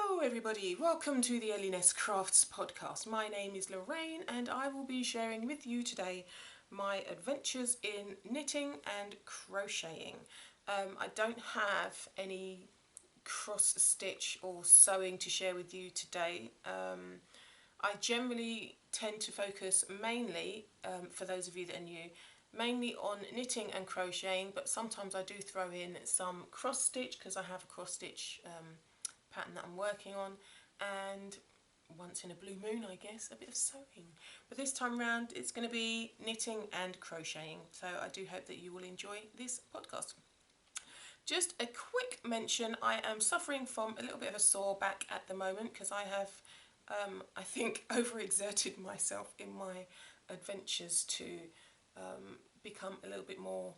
Hello everybody, welcome to the Elliness Crafts podcast. My name is Lorraine and I will be sharing with you today my adventures in knitting and crocheting. I don't have any cross stitch or sewing to share with you today. I generally tend to focus mainly, for those of you that are new, mainly on knitting and crocheting, but sometimes I do throw in some cross stitch because I have a cross stitch pattern that I'm working on, and once in a blue moon I guess a bit of sewing, but this time round it's going to be knitting and crocheting, so I do hope that you will enjoy this podcast. Just a quick mention, I am suffering from a little bit of a sore back at the moment because I have I think overexerted myself in my adventures to become a little bit more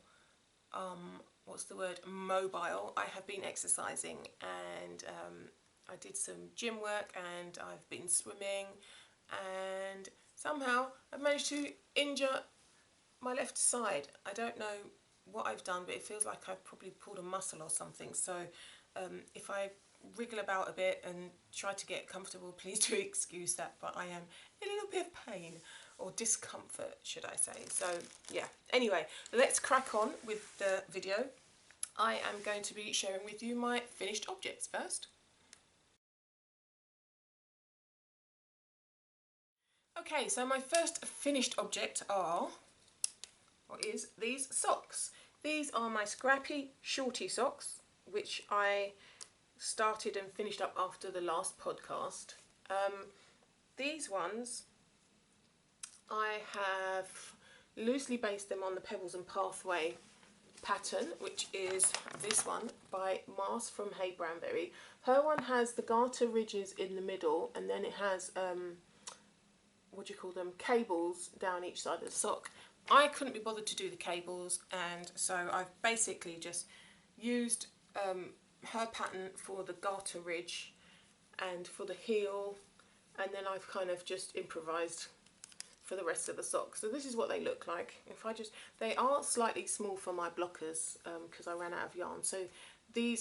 mobile. I have been exercising and I did some gym work and I've been swimming, and somehow I've managed to injure my left side. I don't know what I've done, but it feels like I've probably pulled a muscle or something, so if I wriggle about a bit and try to get comfortable, please do excuse that, but I am in a little bit of pain or discomfort, should I say. So yeah, anyway, let's crack on with the video. I am going to be sharing with you my finished objects first. Okay, so my first finished object is these socks. These are my scrappy shorty socks, which I started and finished up after the last podcast. These ones, I have loosely based them on the Pebbles and Pathway pattern, which is this one by Mars from Hey Branberry. Her one has the garter ridges in the middle, and then it has cables down each side of the sock. I couldn't be bothered to do the cables, and so I've basically just used her pattern for the garter ridge and for the heel, and then I've kind of just improvised for the rest of the socks. So this is what they look like. They are slightly small for my blockers because I ran out of yarn. So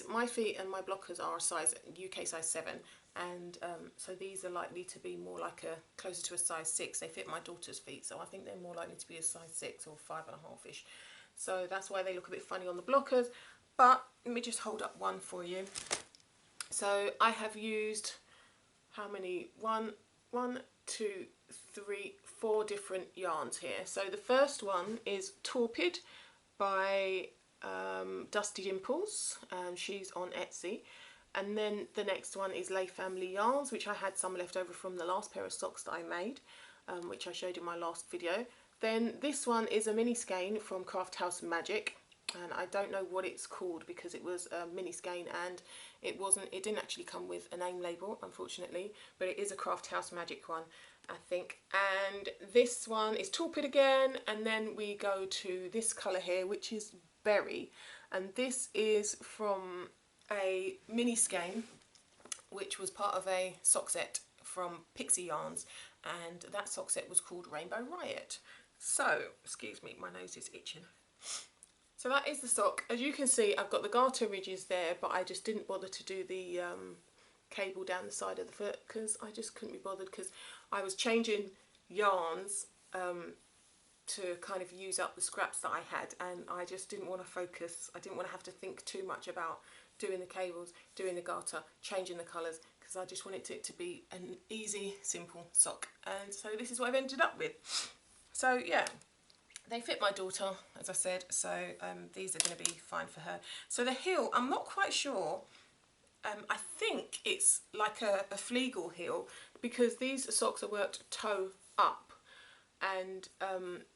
my feet and my blockers are a size UK size 7, and so these are likely to be more like closer to a size 6. They fit my daughter's feet, so I think they're more likely to be a size 6 or 5.5ish. So that's why they look a bit funny on the blockers. But let me just hold up one for you. So I have used how many? One, two, three, 4 different yarns here. So the first one is Torpid by Dusty Dimples, she's on Etsy, and then the next one is Lay Family Yarns, which I had some left over from the last pair of socks that I made, which I showed in my last video. Then this one is a mini skein from Craft House Magic, and I don't know what it's called because it was a mini skein and it didn't actually come with a name label, unfortunately, but it is a Craft House Magic one, I think. And this one is Torpid again, and then we go to this colour here, which is Berry, and this is from a mini skein which was part of a sock set from Pixie Yarns, and that sock set was called Rainbow Riot. So, excuse me, my nose is itching. So that is the sock. As you can see, I've got the garter ridges there, but I just didn't bother to do the cable down the side of the foot because I just couldn't be bothered, because I was changing yarns to kind of use up the scraps that I had, and I just didn't want to focus. I didn't want to have to think too much about doing the cables, doing the garter, changing the colours, because I just wanted it to be an easy, simple sock. And so this is what I've ended up with. So yeah, they fit my daughter, as I said, so these are going to be fine for her. So the heel, I'm not quite sure. I think it's like a Flegel heel, because these socks are worked toe up, and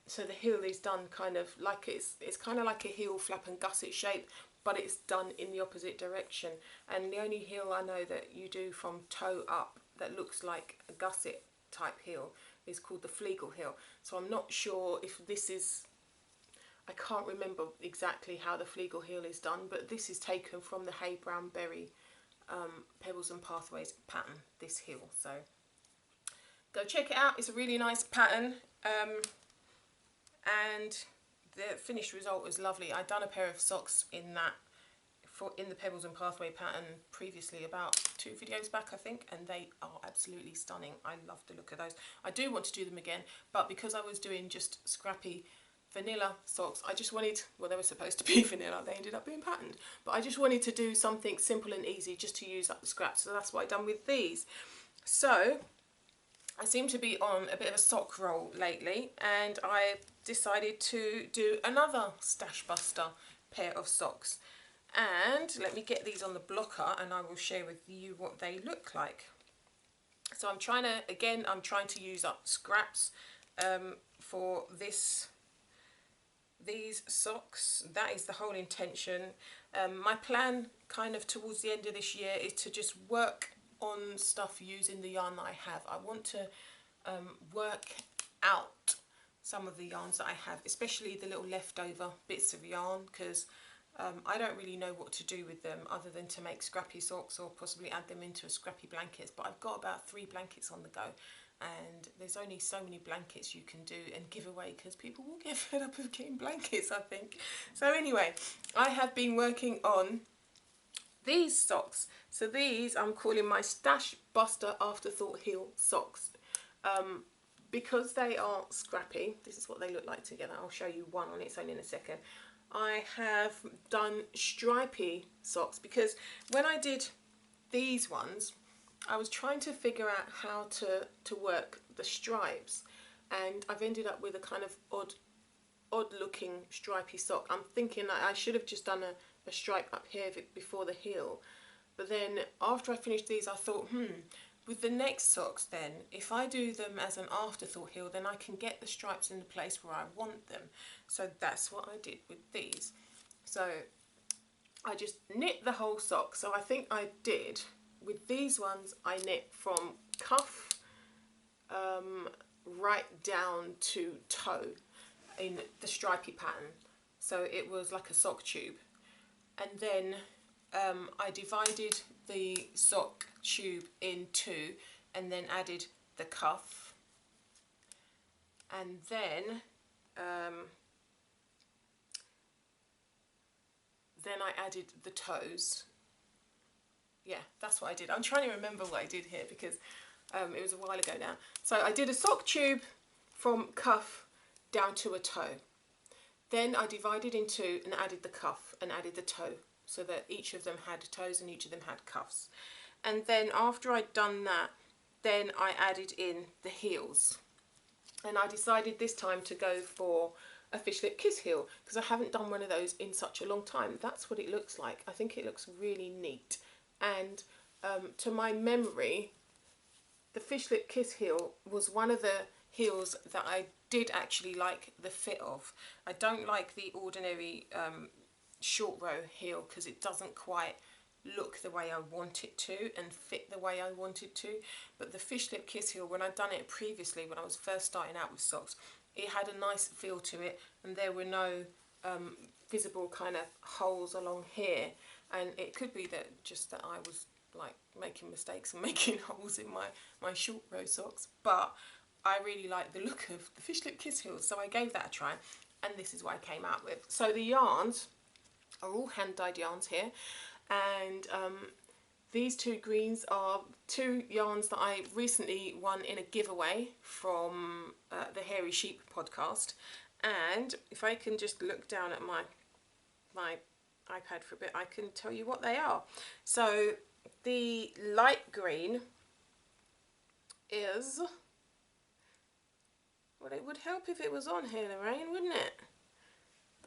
so the heel is done kind of like it's kind of like a heel flap and gusset shape, but it's done in the opposite direction. And the only heel I know that you do from toe up that looks like a gusset type heel is called the Flegel heel. So I'm not sure if this is, I can't remember exactly how the Flegel heel is done, but this is taken from the Hey Branberry Pebbles and Pathways pattern, this heel. So go check it out, it's a really nice pattern, and the finished result is lovely. I'd done a pair of socks in that for in the Pebbles and Pathway pattern previously, about 2 videos back I think, and they are absolutely stunning. I love the look of those. I do want to do them again, but because I was doing just scrappy vanilla socks, I just wanted, well, they were supposed to be vanilla, they ended up being patterned, but I just wanted to do something simple and easy just to use up the scraps, so that's what I've done with these. So I seem to be on a bit of a sock roll lately, and I decided to do another Stash Buster pair of socks. And let me get these on the blocker and I will share with you what they look like. So I'm trying to use up scraps for these socks. That is the whole intention. My plan kind of towards the end of this year is to just work on stuff using the yarn that I have. I want to work out some of the yarns that I have, especially the little leftover bits of yarn, because I don't really know what to do with them other than to make scrappy socks or possibly add them into a scrappy blankets. But I've got about 3 blankets on the go, and there's only so many blankets you can do and give away, because people will get fed up of getting blankets, I think. So anyway, I have been working on these socks. So these I'm calling my Stash Buster Afterthought Heel socks. Because they are scrappy, this is what they look like together. I'll show you one on its own in a second. I have done stripy socks because when I did these ones, I was trying to figure out how to work the stripes, and I've ended up with a kind of odd looking stripy sock. I'm thinking I should have just done a stripe up here before the heel, but then after I finished these I thought, with the next socks then, if I do them as an afterthought heel, then I can get the stripes in the place where I want them. So that's what I did with these. So I just knit the whole sock. So I think I did, with these ones, I knit from cuff right down to toe in the stripy pattern. So it was like a sock tube. And then I divided the sock tube in 2 and then added the cuff, and then I added the toes. Yeah, that's what I did. I'm trying to remember what I did here because it was a while ago now. So I did a sock tube from cuff down to a toe. Then I divided in 2 and added the cuff and added the toe, so that each of them had toes and each of them had cuffs. And then after I'd done that, then I added in the heels. And I decided this time to go for a fishlet kiss heel, because I haven't done one of those in such a long time. That's what it looks like. I think it looks really neat. And to my memory, the fishlet kiss heel was one of the heels that I did actually like the fit of. I don't like the ordinary short row heel because it doesn't quite look the way I want it to and fit the way I want it to. But the fishlet kiss heel, when I'd done it previously, when I was first starting out with socks, it had a nice feel to it, and there were no visible kind of holes along here. And it could be that just that I was like making mistakes and making holes in my short row socks, but I really like the look of the fishlet kiss heels, so I gave that a try, and this is what I came out with. So the yarns are all hand dyed yarns here, and these 2 greens are 2 yarns that I recently won in a giveaway from the Hairy Sheep podcast. And if I can just look down at my iPad for a bit, I can tell you what they are. So the light green is, well, it would help if it was on here, Lorraine, wouldn't it?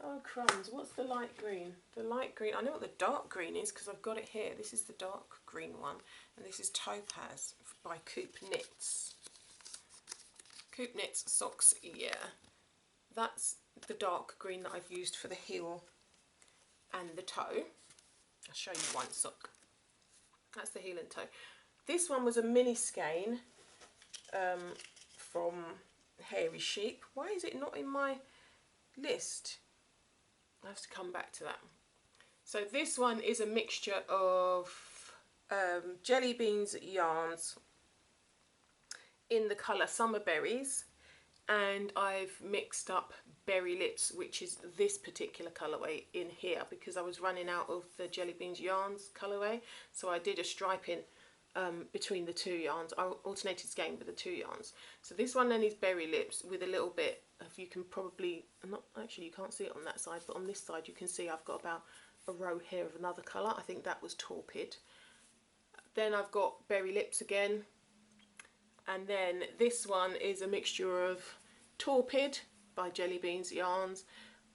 Oh crumbs, what's the light green? The light green, I know what the dark green is because I've got it here. This is the dark green one, and this is Topaz by Coop Knits. Coop Knits socks, yeah. That's the dark green that I've used for the heel and the toe. I'll show you one sock. That's the heel and toe. This one was a mini skein from Hairy Sheep. Why is it not in my list? I have to come back to that. So this one is a mixture of jelly beans yarns in the colour Summer Berries and I've mixed up Berry Lips, which is this particular colourway in here, because I was running out of the Jelly Beans Yarns colourway, so I did a striping between the two yarns. I alternated skein with the two yarns. So this one then is Berry Lips with a little bit of, you can probably, not actually, you can't see it on that side, but on this side you can see I've got about a row here of another colour. I think that was Torpid. Then I've got Berry Lips again, and then this one is a mixture of Torpid by Jelly Beans Yarns,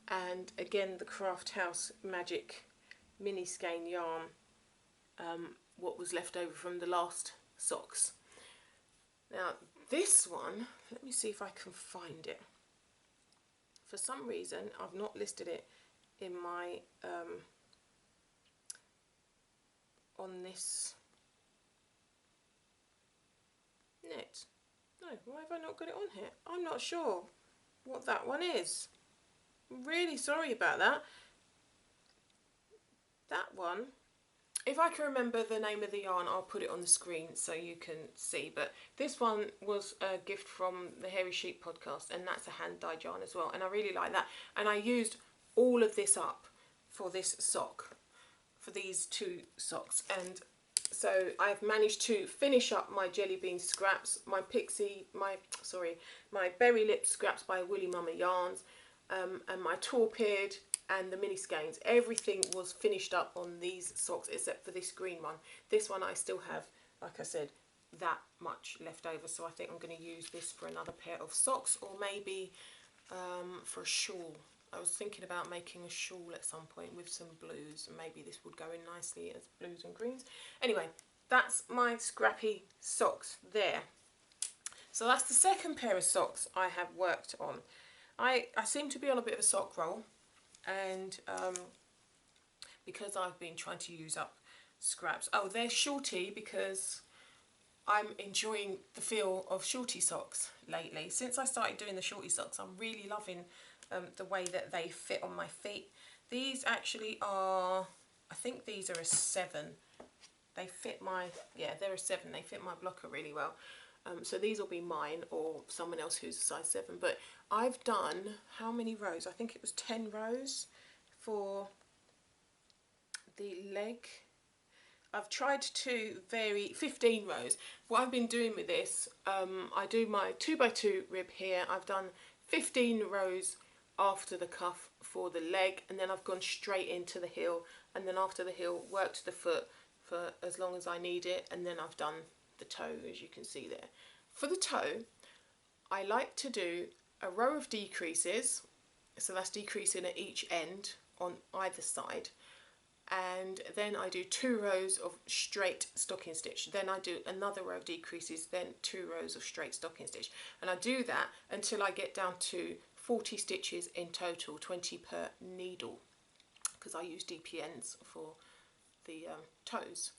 and again the Craft House Magic mini skein yarn, what was left over from the last socks. Now this one, let me see if I can find it. For some reason I've not listed it in my on this net. No, why have I not got it on here? I'm not sure what that one is. I'm really sorry about that. That one, if I can remember the name of the yarn, I'll put it on the screen so you can see. But this one was a gift from the Hairy Sheep podcast, and that's a hand dyed yarn as well, and I really like that. And I used all of this up for this sock, for these two socks, and so I've managed to finish up my Jelly Bean scraps, my Berry Lips scraps by Woolly Mama Yarns, and my Torpid and the mini skeins. Everything was finished up on these socks except for this green one. This one I still have, like I said, that much left over, so I think I'm going to use this for another pair of socks, or maybe for a shawl. I was thinking about making a shawl at some point with some blues, and maybe this would go in nicely as blues and greens. Anyway, that's my scrappy socks there. So that's the second pair of socks I have worked on. I seem to be on a bit of a sock roll, and because I've been trying to use up scraps. Oh, they're shorty because I'm enjoying the feel of shorty socks lately. Since I started doing the shorty socks, I'm really loving the way that they fit on my feet. These actually are, I think these are a 7. They fit my, yeah, they're a 7. They fit my blocker really well. So these will be mine or someone else who's a size 7. But I've done, how many rows? I think it was 10 rows for the leg. I've tried to vary 15 rows. What I've been doing with this, I do my 2x2 rib here. I've done 15 rows after the cuff for the leg, and then I've gone straight into the heel, and then after the heel worked the foot for as long as I need it, and then I've done the toe, as you can see there. For the toe, I like to do a row of decreases, so that's decreasing at each end on either side, and then I do 2 rows of straight stocking stitch, then I do another row of decreases, then 2 rows of straight stocking stitch, and I do that until I get down to 40 stitches in total, 20 per needle, because I use DPNs for the toes,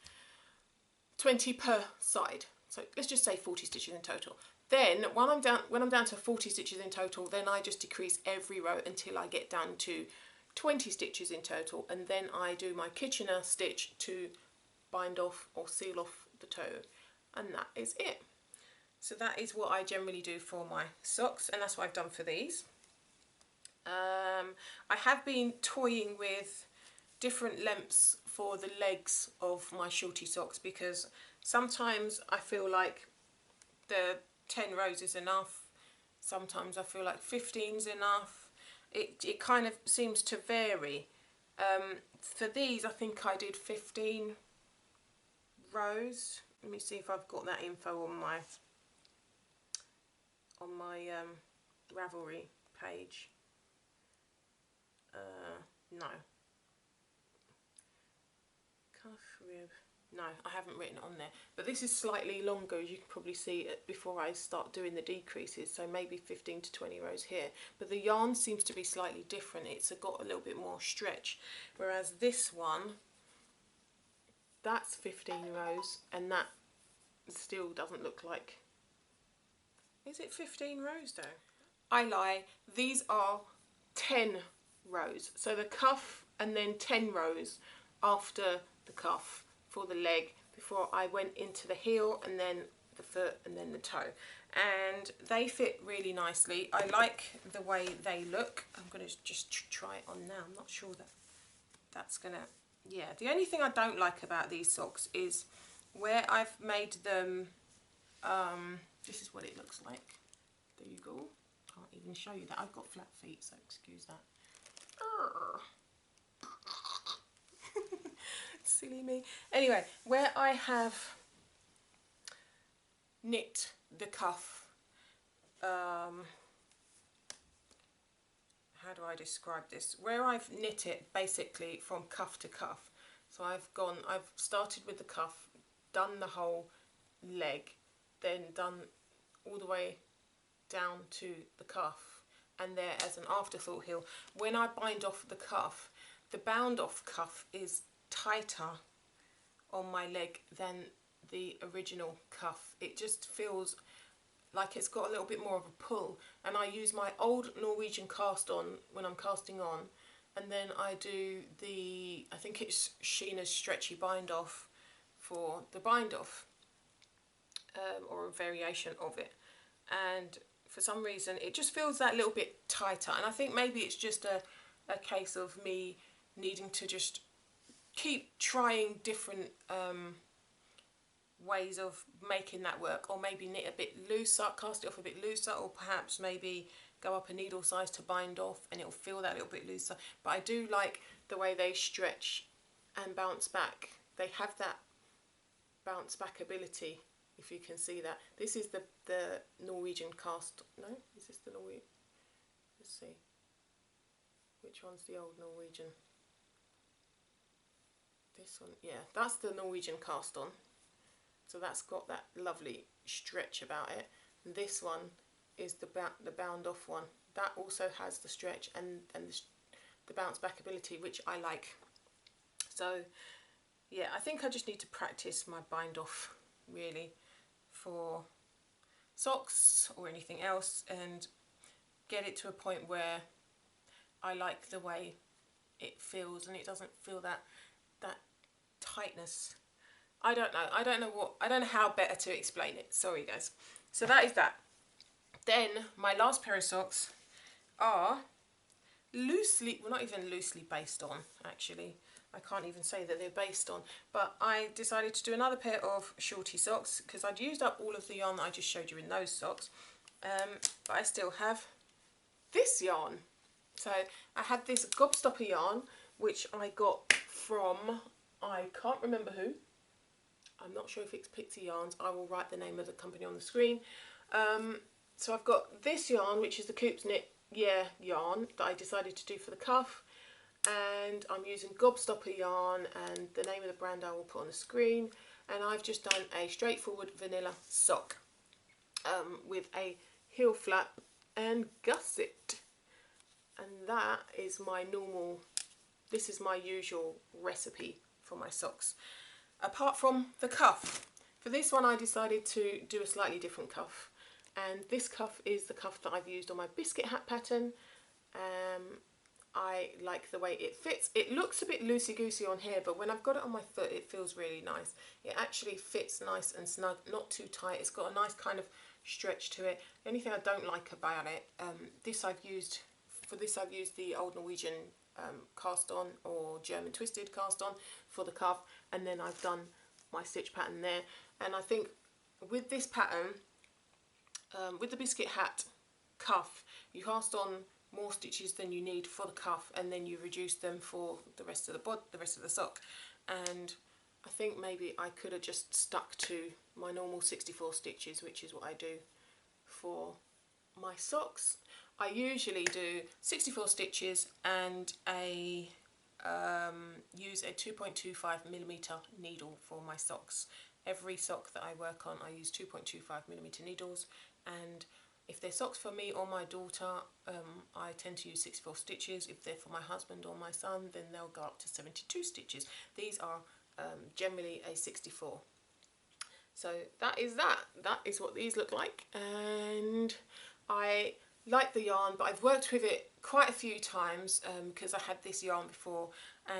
20 per side, so let's just say 40 stitches in total. Then when I'm down to 40 stitches in total, then I just decrease every row until I get down to 20 stitches in total, and then I do my Kitchener stitch to bind off or seal off the toe, and that is it. So that is what I generally do for my socks, and that's what I've done for these. I have been toying with different lengths for the legs of my shorty socks, because sometimes I feel like the 10 rows is enough, sometimes I feel like 15's enough. It kind of seems to vary. For these I think I did 15 rows. Let me see if I've got that info on my Ravelry page. No. Cuff, rib. No, I haven't written it on there. But this is slightly longer, as you can probably see it before I start doing the decreases. So maybe 15 to 20 rows here. But the yarn seems to be slightly different. It's got a little bit more stretch. Whereas this one, that's 15 rows, and that still doesn't look like... Is it 15 rows though? I lie. These are 10 rows. So the cuff and then 10 rows after the cuff for the leg before I went into the heel and then the foot and then the toe. and they fit really nicely. I like the way they look. I'm going to just try it on now. I'm not sure that that's going to, yeah. The only thing I don't like about these socks is where I've made them, this is what it looks like. There you go. Can't even show you that. I've got flat feet, so excuse that. Silly me. Anyway, where I have knit the cuff, how do I describe this? Where I've knit it basically from cuff to cuff. So I've started with the cuff, done the whole leg, then done all the way down to the cuff, and there as an afterthought heel. When I bind off the cuff, the bound off cuff is tighter on my leg than the original cuff. It just feels like it's got a little bit more of a pull, and I use my old Norwegian cast on when I'm casting on, and then I do the, I think it's Sheena's stretchy bind off for the bind off, or a variation of it, and for some reason it just feels that little bit tighter, and I think maybe it's just a case of me needing to just keep trying different ways of making that work, or maybe knit a bit looser, cast it off a bit looser, or perhaps maybe go up a needle size to bind off and it'll feel that little bit looser. But I do like the way they stretch and bounce back. They have that bounce back ability, if you can see that. This is the Norwegian cast, no? Is this the Norwegian? Let's see. Which one's the old Norwegian? This one, yeah, that's the Norwegian cast on. So that's got that lovely stretch about it. And this one is the bound off one. That also has the stretch and the bounce back ability, which I like. So yeah, I think I just need to practice my bind off really for socks or anything else, and get it to a point where I like the way it feels and it doesn't feel that tightness. I don't know how better to explain it. Sorry guys. So that is that. Then my last pair of socks are loosely, well, not even loosely based on, actually. I can't even say that they're based on, but I decided to do another pair of shorty socks because I'd used up all of the yarn that I just showed you in those socks, but I still have this yarn. So I had this gobstopper yarn which I got from, I can't remember who. I'm not sure if it's Pixie Yarns. I will write the name of the company on the screen. So I've got this yarn, which is the Coops Knit yarn that I decided to do for the cuff, and I'm using gobstopper yarn, and the name of the brand I will put on the screen. And I've just done a straightforward vanilla sock with a heel flap and gusset, and that is my normal, this is my usual recipe for my socks. Apart from the cuff. For this one I decided to do a slightly different cuff, and this cuff is the cuff that I've used on my biscuit hat pattern. I like the way it fits. It looks a bit loosey-goosey on here, but when I've got it on my foot it feels really nice. It actually fits nice and snug, not too tight. It's got a nice kind of stretch to it. The only thing I don't like about it, for this I've used the old Norwegian cast on, or German twisted cast on for the cuff, and then I've done my stitch pattern there. And I think with this pattern, with the biscuit hat cuff, you cast on more stitches than you need for the cuff, and then you reduce them for the rest of the sock. And I think maybe I could have just stuck to my normal 64 stitches, which is what I do for my socks. I usually do 64 stitches and use a 2.25mm needle for my socks. Every sock that I work on I use 2.25mm needles, and if they're socks for me or my daughter, I tend to use 64 stitches. If they're for my husband or my son, then they'll go up to 72 stitches. These are generally a 64. So that is what these look like, and I like the yarn, but I've worked with it quite a few times because I had this yarn before,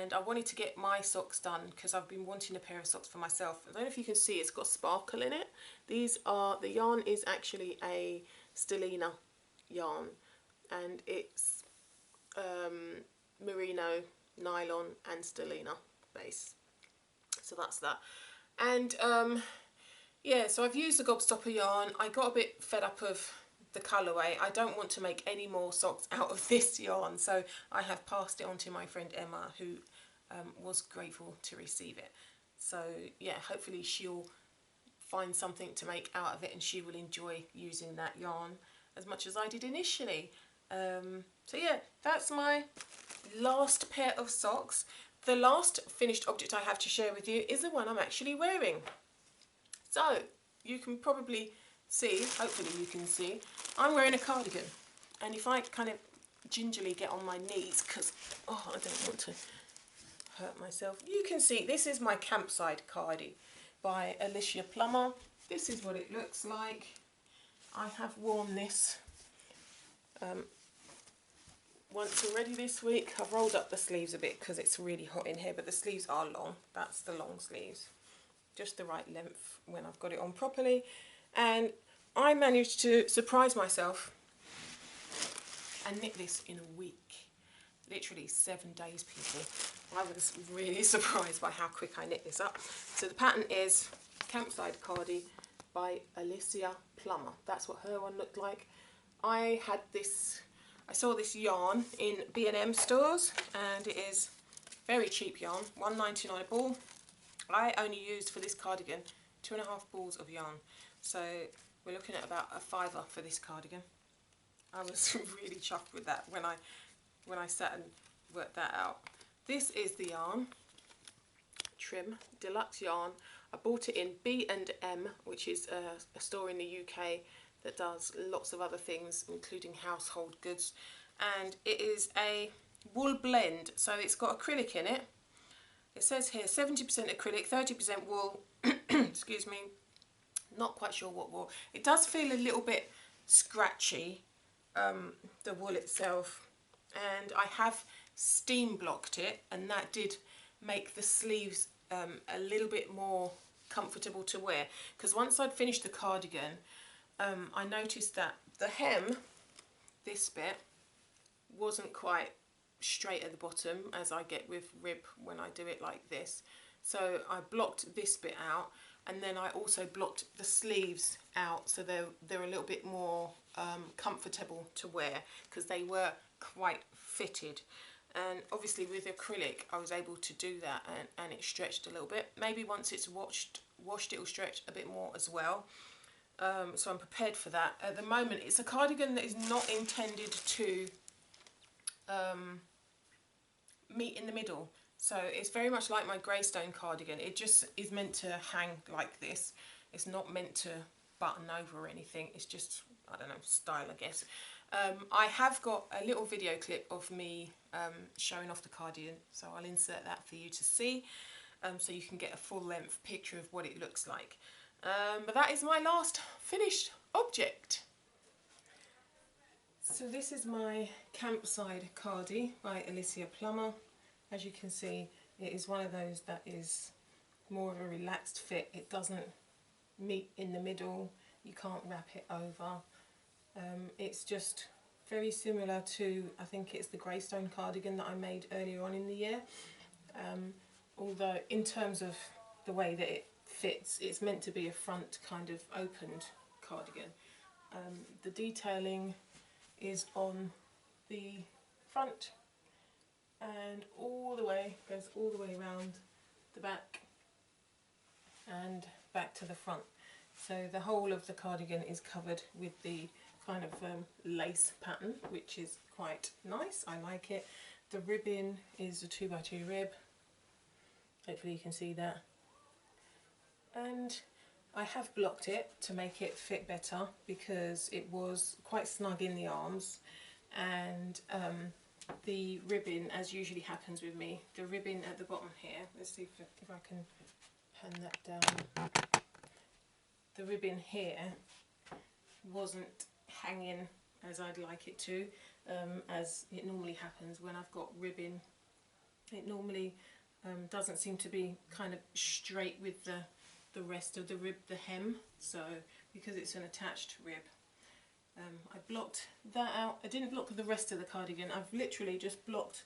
and I wanted to get my socks done because I've been wanting a pair of socks for myself. I don't know if you can see, it's got sparkle in it. The yarn is actually a Stellina yarn, and it's merino, nylon and Stellina base. So that's that. And yeah, so I've used the Gobstopper yarn. I got a bit fed up of the colourway. I don't want to make any more socks out of this yarn, so I have passed it on to my friend Emma, who was grateful to receive it. So yeah, hopefully she'll find something to make out of it and she will enjoy using that yarn as much as I did initially. So yeah, that's my last pair of socks. The last finished object I have to share with you is the one I'm actually wearing. So you can probably see, hopefully you can see, I'm wearing a cardigan. And if I kind of gingerly get on my knees, because I don't want to hurt myself, you can see this is my campsite cardi by Alicia Plummer. This is what it looks like. I have worn this once already this week. I've rolled up the sleeves a bit because it's really hot in here, but the sleeves are long. That's the long sleeves, just the right length when I've got it on properly. And I managed to surprise myself and knit this in a week. Literally 7 days, people. I was really surprised by how quick I knit this up. So the pattern is Campsite Cardi by Alicia Plummer. That's what her one looked like. I saw this yarn in B&M stores, and it is very cheap yarn, £1.99 a ball. I only used for this cardigan 2.5 balls of yarn, so we're looking at about a £5 for this cardigan. I was really chuffed with that when I sat and worked that out. This is the yarn, Trim Deluxe yarn. I bought it in B&M, which is a store in the UK that does lots of other things, including household goods. And it is a wool blend, so it's got acrylic in it. It says here 70% acrylic, 30% wool. Excuse me, not quite sure what wool. It does feel a little bit scratchy, the wool itself. And I have steam blocked it, and that did make the sleeves a little bit more comfortable to wear. Because once I'd finished the cardigan, I noticed that the hem, this bit, wasn't quite straight at the bottom as I get with rib when I do it like this. So I blocked this bit out, and then I also blocked the sleeves out, so they're a little bit more comfortable to wear, because they were quite fitted. And obviously with acrylic I was able to do that, and it stretched a little bit. Maybe once it's washed it will stretch a bit more as well. So I'm prepared for that. At the moment it's a cardigan that is not intended to meet in the middle. So it's very much like my Greystone cardigan. It just is meant to hang like this. It's not meant to button over or anything. It's just, I don't know, style, I guess. I have got a little video clip of me showing off the cardigan, so I'll insert that for you to see, so you can get a full length picture of what it looks like. But that is my last finished object. So this is my Campside Cardi by Alicia Plummer. As you can see, it is one of those that is more of a relaxed fit. It doesn't meet in the middle, you can't wrap it over. It's just very similar to, I think it's the Greystone cardigan that I made earlier on in the year. Although in terms of the way that it fits, it's meant to be a front kind of opened cardigan. The detailing is on the front and all the way, goes all the way around the back and back to the front. So the whole of the cardigan is covered with the kind of lace pattern, which is quite nice. I like it. The ribbing is a 2x2 rib. Hopefully you can see that. And I have blocked it to make it fit better because it was quite snug in the arms, and the ribbon, as usually happens with me, the ribbon at the bottom here, let's see if I can pan that down, the ribbon here wasn't hanging as I'd like it to, as it normally happens when I've got ribbing. It normally doesn't seem to be kind of straight with the rest of the rib, the hem, so because it's an attached rib. I blocked that out. I didn't block the rest of the cardigan. I've literally just blocked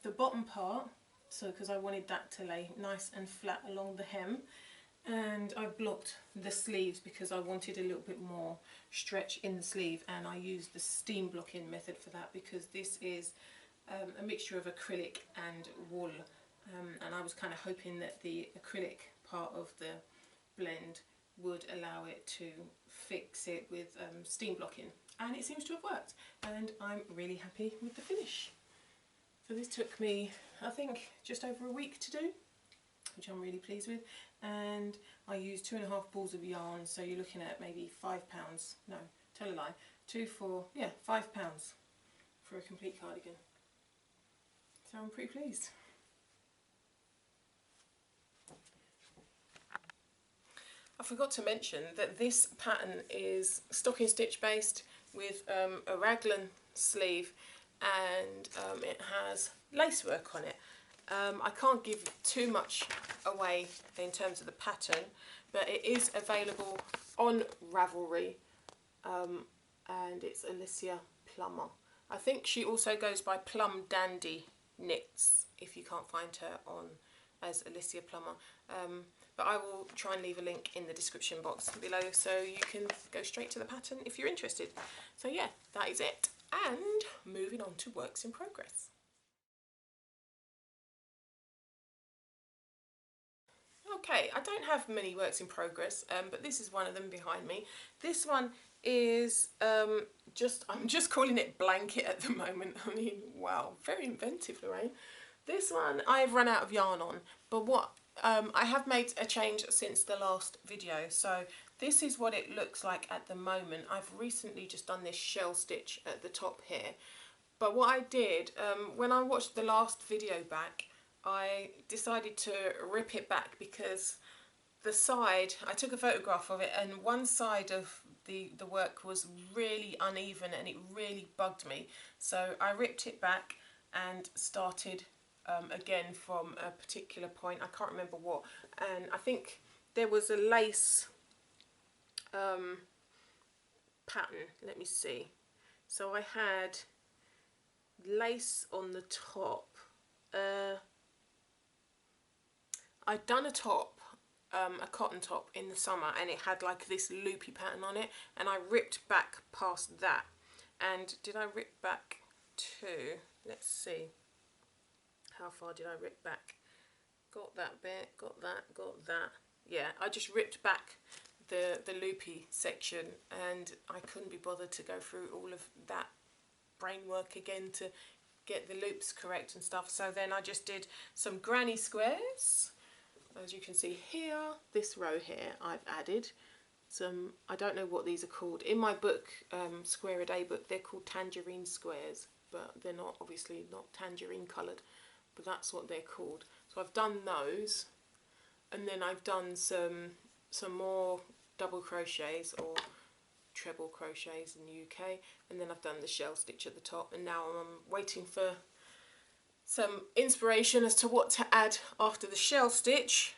the bottom part, so because I wanted that to lay nice and flat along the hem, and I blocked the sleeves because I wanted a little bit more stretch in the sleeve, and I used the steam blocking method for that because this is a mixture of acrylic and wool, and I was kind of hoping that the acrylic part of the blend would allow it to fix it with steam blocking, and it seems to have worked, and I'm really happy with the finish. So this took me, I think, just over a week to do, which I'm really pleased with, and I used 2.5 balls of yarn, so you're looking at maybe £5, no, tell a lie, 2, 4, yeah, £5 for a complete cardigan. So I'm pretty pleased. I forgot to mention that this pattern is stocking stitch based with a raglan sleeve, and it has lace work on it. I can't give too much away in terms of the pattern, but it is available on Ravelry, and it's Alicia Plummer. I think she also goes by Plum Dandy Knits if you can't find her on as Alicia Plummer. But I will try and leave a link in the description box below so you can go straight to the pattern if you're interested. So yeah, that is it, and moving on to works in progress. Okay, I don't have many works in progress, but this is one of them behind me. This one is I'm just calling it blanket at the moment. I mean, wow, very inventive, Lorraine. This one I've run out of yarn on, but what I have made a change since the last video. So this is what it looks like at the moment. I've recently just done this shell stitch at the top here. But what I did, when I watched the last video back, I decided to rip it back because the side, I took a photograph of it, and one side of the work was really uneven and it really bugged me. So I ripped it back and started again from a particular point. I can't remember what, and I think there was a lace pattern. Let me see. So I had lace on the top. I'd done a top, a cotton top in the summer, and it had like this loopy pattern on it, and I ripped back past that. And did I rip back to, let's see, how far did I rip back? Got that bit, got that. Yeah, I just ripped back the loopy section, and I couldn't be bothered to go through all of that brain work again to get the loops correct and stuff. So then I just did some granny squares. As you can see here, this row here, I've added some, I don't know what these are called. In my book, Square a Day book, they're called tangerine squares, but they're not, obviously not tangerine coloured, but that's what they're called. So I've done those, and then I've done some more double crochets or treble crochets in the UK, and then I've done the shell stitch at the top, and now I'm waiting for some inspiration as to what to add after the shell stitch.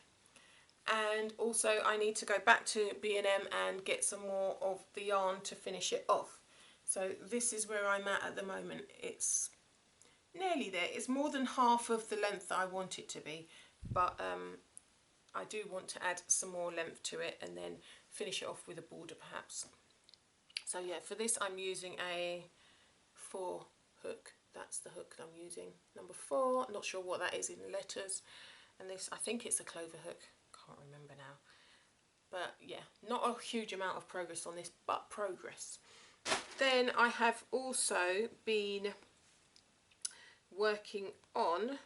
And also I need to go back to B&M and get some more of the yarn to finish it off. So this is where I'm at the moment. It's nearly there. It's more than half of the length that I want it to be, but I do want to add some more length to it and then finish it off with a border perhaps. So yeah, for this I'm using a 4 hook. That's the hook that I'm using, number 4. I'm not sure what that is in letters. And this, I think it's a clover hook. Can't remember now. But yeah, not a huge amount of progress on this, but progress. Then I have also been working on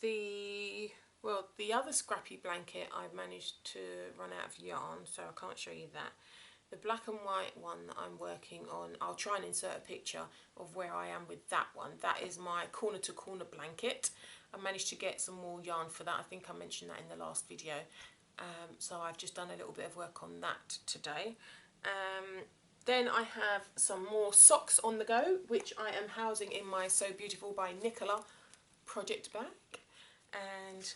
the other scrappy blanket. I managed to run out of yarn, so I can't show you that. The black and white one that I'm working on, I'll try and insert a picture of where I am with that one. That is my corner to corner blanket. I managed to get some more yarn for that. I think I mentioned that in the last video. So I've just done a little bit of work on that today. Then I have some more socks on the go, which I am housing in my So Beautiful by Nicola project bag. And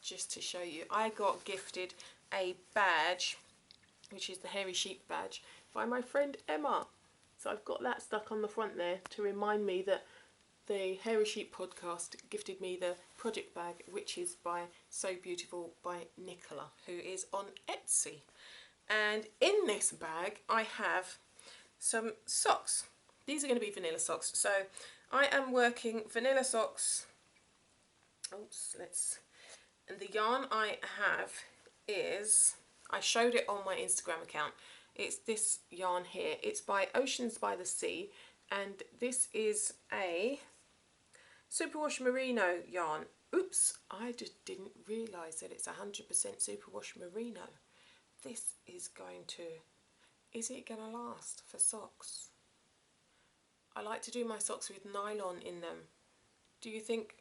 just to show you, I got gifted a badge, which is the Hairy Sheep badge, by my friend Emma. So I've got that stuck on the front there to remind me that the Hairy Sheep podcast gifted me the project bag, which is by So Beautiful by Nicola, who is on Etsy. And in this bag I have some socks. These are going to be vanilla socks. So I am working vanilla socks. Oops, and the yarn I have is, I showed it on my Instagram account. It's this yarn here. It's by Oceans by the Sea, and this is a superwash merino yarn. Oops, I just didn't realise that it's 100% superwash merino. This is going to, is it going to last for socks? I like to do my socks with nylon in them. Do you think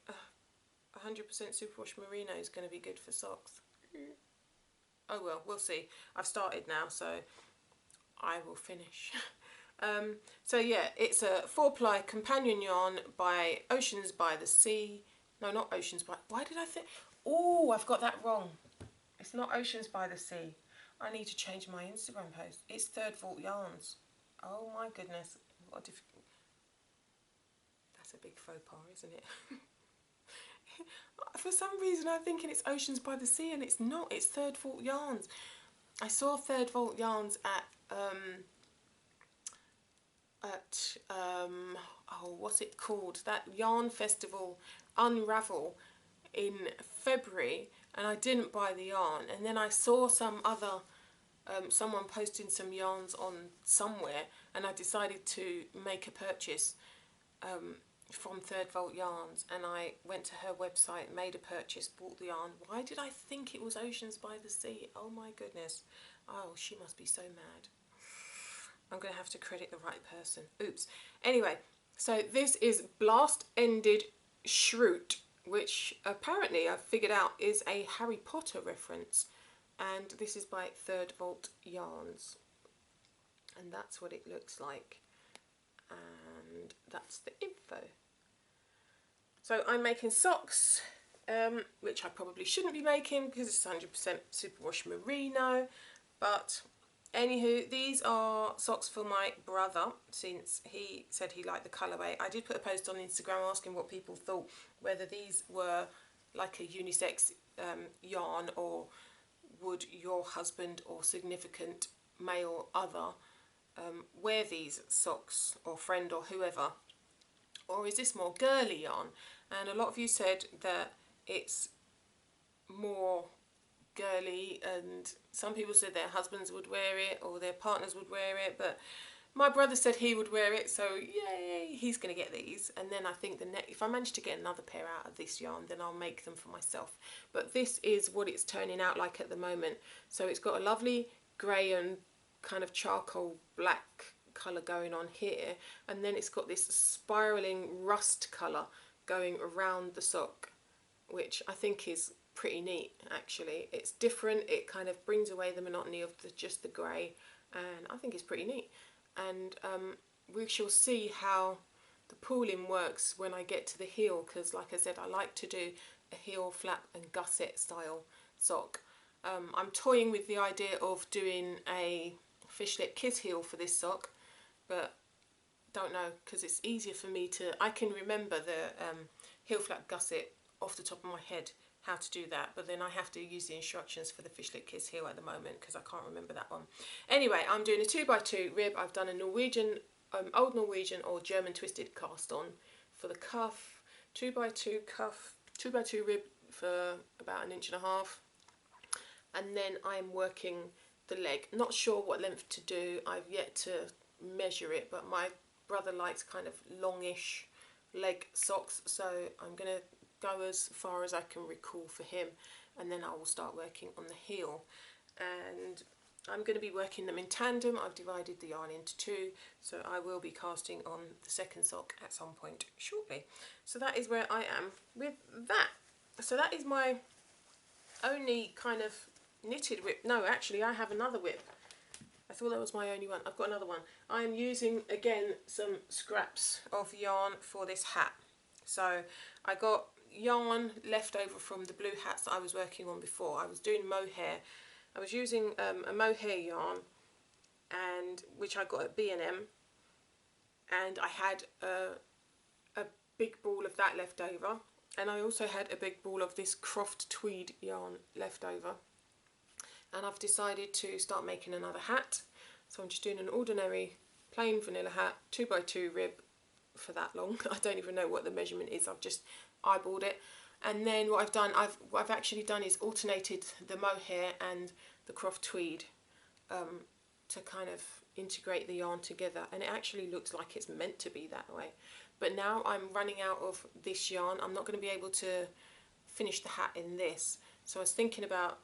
100% superwash merino is going to be good for socks? Oh well, we'll see. I've started now, so I will finish. So yeah, it's a 4-ply companion yarn by Oceans by the Sea. No, not Oceans by... Why did I think... Oh, I've got that wrong. It's not Oceans by the Sea. I need to change my Instagram post. It's Third Vault Yarns. Oh my goodness. What a That's a big faux pas, isn't it? For some reason I'm thinking it's Oceans by the Sea, and it's not. It's Third Vault Yarns. I saw Third Vault Yarns at oh, what's it called? That yarn festival, Unravel, in February, and I didn't buy the yarn. And then I saw some other, someone posting some yarns on somewhere, and I decided to make a purchase from Third Vault Yarns, and I went to her website, made a purchase, bought the yarn. Why did I think it was Oceans by the Sea? Oh my goodness. Oh, she must be so mad. I'm going to have to credit the right person. Oops. Anyway, so this is Blast Ended Shroot, which apparently I've figured out is a Harry Potter reference. And this is by Third Vault Yarns. And that's what it looks like. And that's the info. So I'm making socks, which I probably shouldn't be making because it's 100% superwash merino. But anywho, these are socks for my brother, since he said he liked the colourway. I did put a post on Instagram asking what people thought, whether these were like a unisex yarn, or would your husband or significant male other wear these socks, or friend or whoever, or is this more girly yarn? And a lot of you said that it's more girly, and some people said their husbands would wear it or their partners would wear it, but my brother said he would wear it, so yay, he's going to get these. And then I think if I manage to get another pair out of this yarn, then I'll make them for myself. But this is what it's turning out like at the moment. So it's got a lovely grey and kind of charcoal black colour going on here, and then it's got this spiralling rust colour going around the sock, which I think is pretty neat actually. It's different, it kind of brings away the monotony of just the grey, and I think it's pretty neat. And we shall see how the pooling works when I get to the heel, because like I said, I like to do a heel flap and gusset style sock. I'm toying with the idea of doing a fishlet kiss heel for this sock, but don't know, because it's easier for me to, I can remember the heel flap gusset off the top of my head how to do that, but then I have to use the instructions for the fishlet kiss heel at the moment because I can't remember that one. Anyway, I'm doing a 2x2 rib. I've done a Norwegian, old Norwegian or German twisted cast on for the cuff, 2x2 cuff, 2x2 rib for about 1.5 inches, and then I'm working the leg. Not sure what length to do, I've yet to measure it, but my brother likes kind of longish leg socks, so I'm going to go as far as I can recall for him, and then I will start working on the heel. And I'm going to be working them in tandem. I've divided the yarn into two, so I will be casting on the second sock at some point shortly. So that is where I am with that. So that is my only kind of knitted whip. No, actually I have another whip. I thought that was my only one. I've got another one. I'm using, again, some scraps of yarn for this hat. So I got yarn left over from the blue hats that I was working on before. I was doing mohair. I was using a mohair yarn, and which I got at B&M, and I had a big ball of that left over, and I also had a big ball of this Croft tweed yarn left over. And I've decided to start making another hat. So I'm just doing an ordinary plain vanilla hat, 2x2 rib for that long. I don't even know what the measurement is. I've just eyeballed it. And then what I've done, what I've actually done is alternated the mohair and the Croft tweed to kind of integrate the yarn together. And it actually looks like it's meant to be that way. But now I'm running out of this yarn. I'm not going to be able to finish the hat in this. So I was thinking about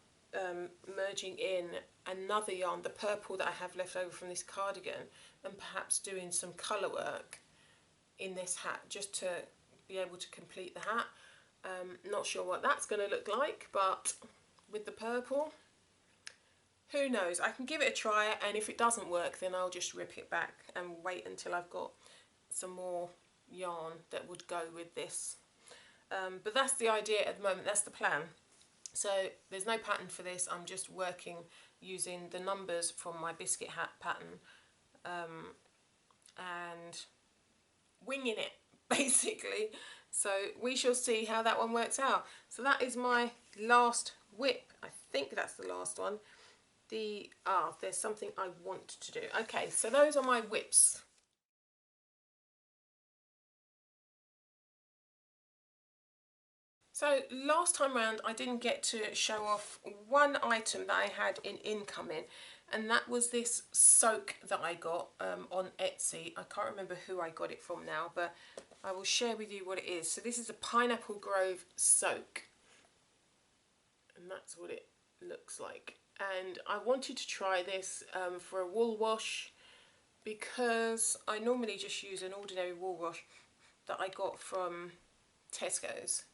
merging in another yarn, the purple that I have left over from this cardigan, and perhaps doing some colour work in this hat just to be able to complete the hat. Not sure what that's going to look like, but with the purple, who knows. I can give it a try, and if it doesn't work then I'll just rip it back and wait until I've got some more yarn that would go with this. But that's the idea at the moment, that's the plan. So there's no pattern for this. I'm just working using the numbers from my biscuit hat pattern and winging it basically. So we shall see how that one works out. So that is my last whip. I think that's the last one. There's something I want to do. Okay, so those are my whips. So last time round I didn't get to show off one item that I had in incoming, and that was this soak that I got on Etsy. I can't remember who I got it from now, but I will share with you what it is. So this is a Pineapple Grove soak, and that's what it looks like. And I wanted to try this for a wool wash, because I normally just use an ordinary wool wash that I got from Tesco's,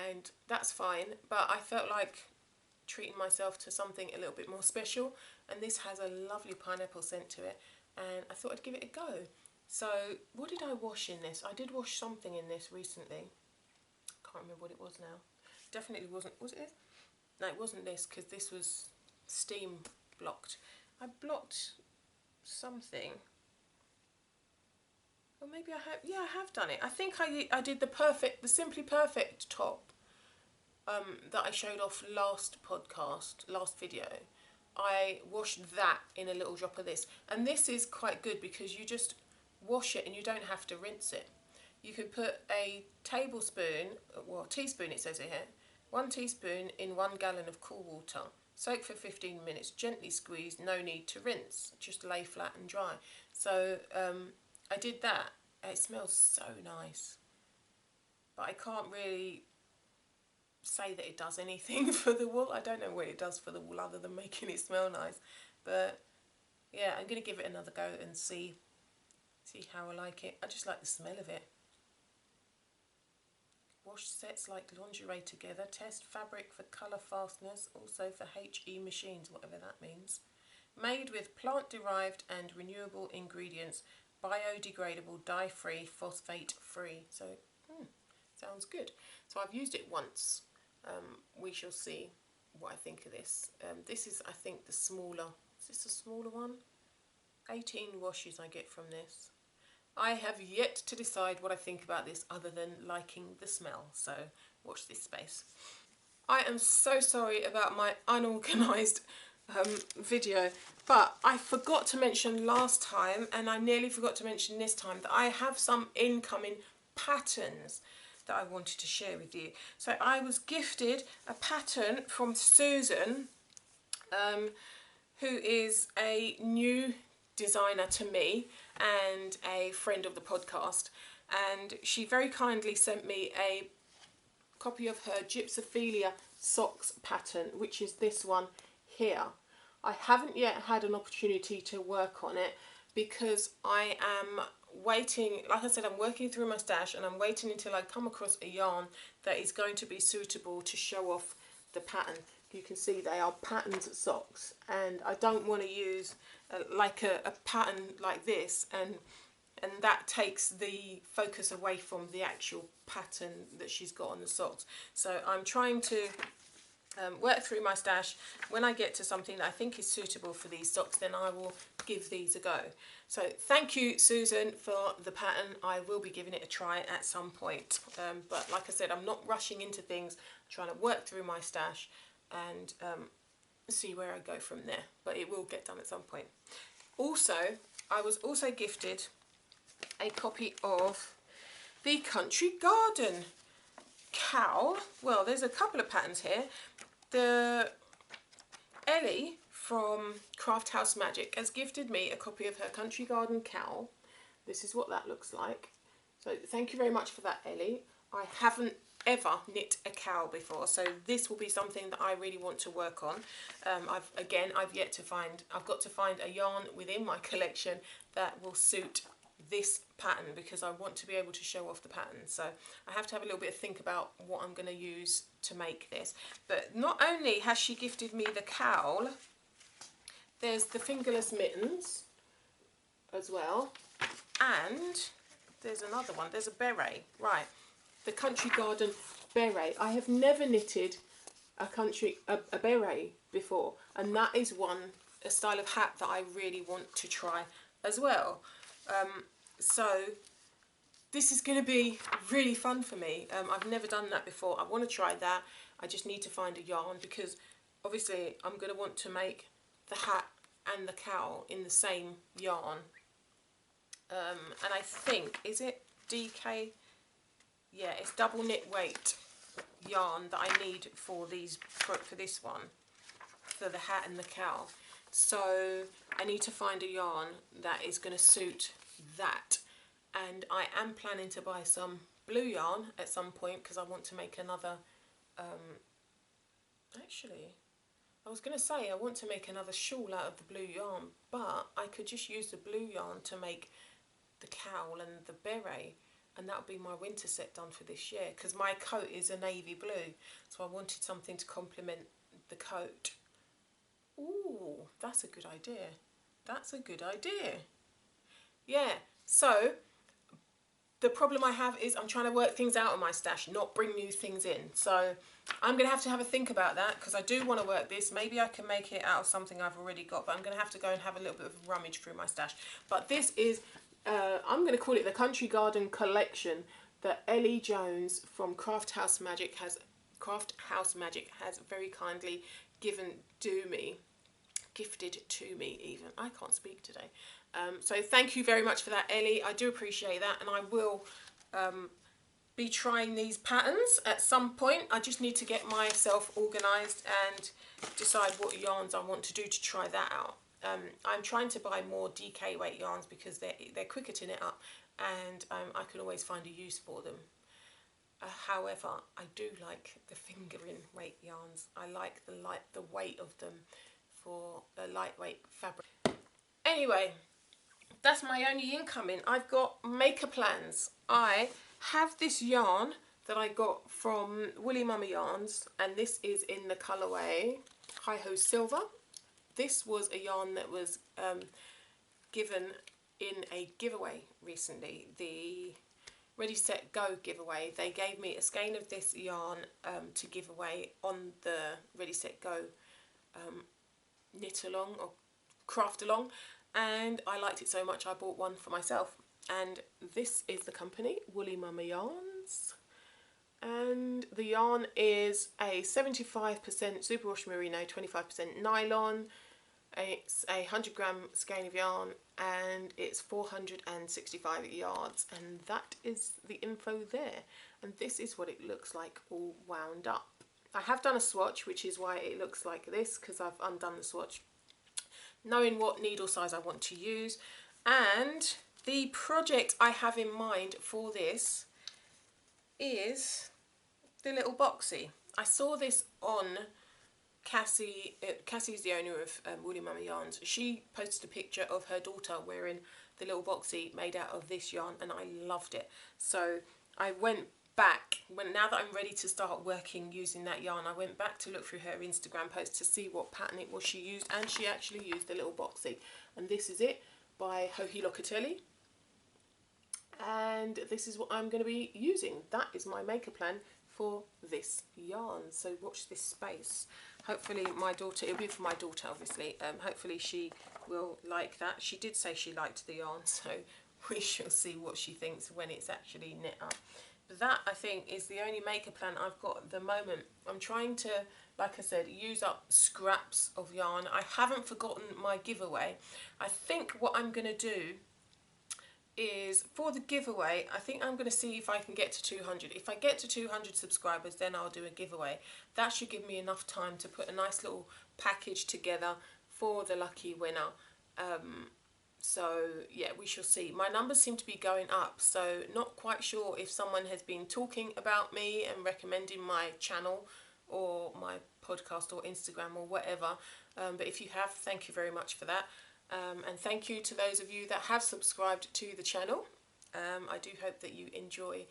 and that's fine, but I felt like treating myself to something a little bit more special, and this has a lovely pineapple scent to it, and I thought I'd give it a go. So what did I wash in this? I did wash something in this recently. Can't remember what it was now. Definitely wasn't, was it this? No, it wasn't this, because this was steam blocked. I blocked something. Or maybe I have, yeah, I have done it. I think I did the Simply Perfect top that I showed off last video. I washed that in a little drop of this. And this is quite good because you just wash it and you don't have to rinse it. You could put a tablespoon, well, teaspoon it says it here, 1 teaspoon in 1 gallon of cool water. Soak for 15 minutes, gently squeeze, no need to rinse, just lay flat and dry. So I did that. It smells so nice, but I can't really say that it does anything for the wool. I don't know what it does for the wool other than making it smell nice. But yeah, I'm going to give it another go and see how I like it. I just like the smell of it. Wash sets like lingerie together. Test fabric for colour fastness, also for HE machines, whatever that means. Made with plant-derived and renewable ingredients, biodegradable, dye-free, phosphate-free. So, sounds good. So I've used it once. We shall see what I think of this. This is, I think, the smaller. Is this a smaller one? 18 washes I get from this. I have yet to decide what I think about this other than liking the smell, so watch this space. I am so sorry about my unorganised video, but I forgot to mention last time, and I nearly forgot to mention this time, that I have some incoming patterns that I wanted to share with you. So I was gifted a pattern from Susan, who is a new designer to me and a friend of the podcast, and she very kindly sent me a copy of her Gypsophilia socks pattern, which is this one here. I haven't yet had an opportunity to work on it because I am waiting. Like I said, I'm working through my stash and I'm waiting until I come across a yarn that is going to be suitable to show off the pattern. You can see they are patterned socks, and I don't want to use a pattern like this, and that takes the focus away from the actual pattern that she's got on the socks. So I'm trying to work through my stash. When I get to something that I think is suitable for these socks, then I will give these a go. So thank you, Susan, for the pattern. I will be giving it a try at some point. But like I said, I'm not rushing into things. I'm trying to work through my stash and see where I go from there. But it will get done at some point. Also, I was also gifted a copy of the Country Garden cowl. Well, there's a couple of patterns here. The Ellie from Craft House Magic has gifted me a copy of her Country Garden cowl. This is what that looks like. So thank you very much for that, Ellie. I haven't ever knit a cowl before, so this will be something that I really want to work on. I've got to find a yarn within my collection that will suit this pattern, because I want to be able to show off the pattern. So I have to have a little bit of think about what I'm going to use to make this. But not only has she gifted me the cowl, there's the fingerless mittens as well, and there's another one. There's a beret, right? The Country Garden beret. I have never knitted a beret before, and that is a style of hat that I really want to try as well. So this is going to be really fun for me. I've never done that before. I want to try that. I just need to find a yarn, because obviously I'm going to want to make the hat and the cowl in the same yarn. And I think, is it DK? Yeah, it's double knit weight yarn that I need for this one, for the hat and the cowl. So I need to find a yarn that is going to suit that, and I am planning to buy some blue yarn at some point, because I want to make another actually I was going to say I want to make another shawl out of the blue yarn, but I could just use the blue yarn to make the cowl and the beret, and that would be my winter set done for this year, because my coat is a navy blue, so I wanted something to complement the coat. Ooh, that's a good idea. That's a good idea. Yeah, so the problem I have is I'm trying to work things out in my stash, not bring new things in. So I'm going to have a think about that, because I do want to work this. Maybe I can make it out of something I've already got, but I'm going to have to go and have a little bit of a rummage through my stash. But this is, I'm going to call it the Country Garden collection that Ellie Jones from Craft House Magic has very kindly gifted to me even. I can't speak today. So thank you very much for that, Ellie. I do appreciate that, and I will be trying these patterns at some point. I just need to get myself organised and decide what yarns I want to do to try that out. I'm trying to buy more DK weight yarns, because they're quicker to knit up, and I can always find a use for them. However, I do like the fingering weight yarns. I like the weight of them for a lightweight fabric. Anyway, that's my only incoming. I've got maker plans. I have this yarn that I got from Woolly Mummy Yarns, and this is in the colourway Hi Ho Silver. This was a yarn that was given in a giveaway recently, the Ready Set Go giveaway. They gave me a skein of this yarn to give away on the Ready Set Go knit along or craft along, and I liked it so much I bought one for myself. And this is the company, Woolly Mummy Yarns, and the yarn is a 75% superwash merino, 25% nylon. It's a 100-gram skein of yarn, and it's 465 yards, and that is the info there. And this is what it looks like all wound up. I have done a swatch, which is why it looks like this, because I've undone the swatch, knowing what needle size I want to use. And the project I have in mind for this is the little boxy. I saw this on Cassie. Cassie's the owner of Woolly Mummy Yarns. She posted a picture of her daughter wearing the little boxy made out of this yarn, and I loved it. So I went back, now that I'm ready to start working using that yarn, I went back to look through her Instagram post to see what pattern it was she used, and she actually used the little boxy. and this is it by Joji Locatelli. And this is what I'm going to be using. That is my maker plan for this yarn. So watch this space. Hopefully my daughter, it'll be for my daughter obviously, hopefully she will like that. She did say she liked the yarn, so we shall see what she thinks when it's actually knit up. But that, I think, is the only maker plan I've got at the moment. I'm trying to, like I said, use up scraps of yarn. I haven't forgotten my giveaway. I think what I'm going to do is, for the giveaway, I think I'm going to see if I can get to 200. If I get to 200 subscribers, then I'll do a giveaway. That should give me enough time to put a nice little package together for the lucky winner. So yeah, we shall see. My numbers seem to be going up, so not quite sure if someone has been talking about me and recommending my channel or my podcast or Instagram or whatever. But if you have, thank you very much for that. And thank you to those of you that have subscribed to the channel. I do hope that you enjoy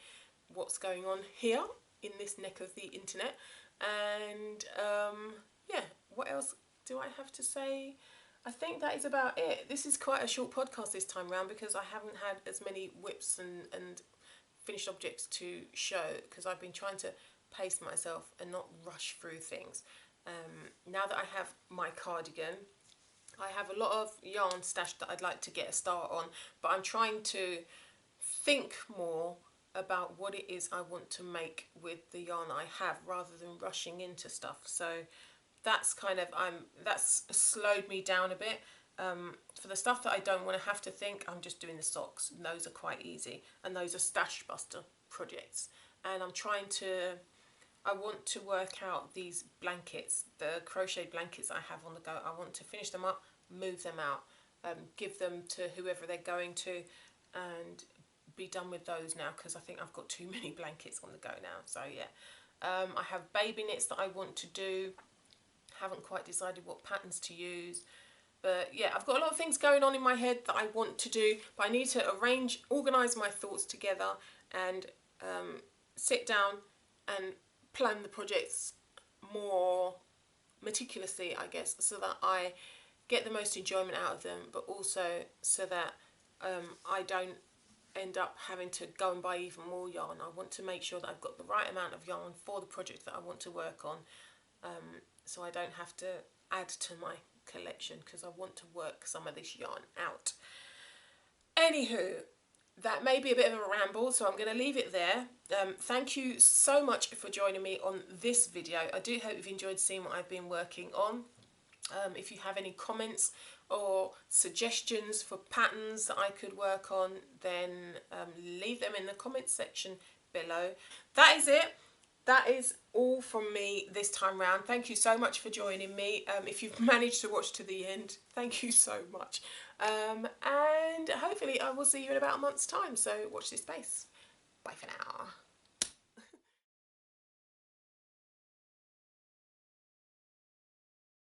what's going on here in this neck of the internet. And yeah, what else do I have to say? I think that is about it. This is quite a short podcast this time round because I haven't had as many whips and finished objects to show, because I've been trying to pace myself and not rush through things. Now that I have my cardigan, I have a lot of yarn stashed that I'd like to get a start on, but I'm trying to think more about what it is I want to make with the yarn I have rather than rushing into stuff. So that's kind of, that's slowed me down a bit. For the stuff that I don't want to have to think, I'm just doing the socks, and those are quite easy, and those are stash buster projects. And I'm trying to, I want to work out these blankets, the crochet blankets I have on the go. I want to finish them up, move them out, give them to whoever they're going to, and be done with those now, because I think I've got too many blankets on the go now. So yeah, I have baby knits that I want to do. Haven't quite decided what patterns to use, but yeah, I've got a lot of things going on in my head that I want to do, but I need to organise my thoughts together and sit down and plan the projects more meticulously, I guess, so that I get the most enjoyment out of them, but also so that I don't end up having to go and buy even more yarn. I want to make sure that I've got the right amount of yarn for the project that I want to work on, so I don't have to add to my collection, because I want to work some of this yarn out. Anywho, that may be a bit of a ramble, so I'm going to leave it there. Thank you so much for joining me on this video. I do hope you've enjoyed seeing what I've been working on. If you have any comments or suggestions for patterns that I could work on, then leave them in the comments section below. That is it. That is all from me this time round. Thank you so much for joining me. If you've managed to watch to the end, thank you so much. And hopefully I will see you in about a month's time. So watch this space. Bye for now.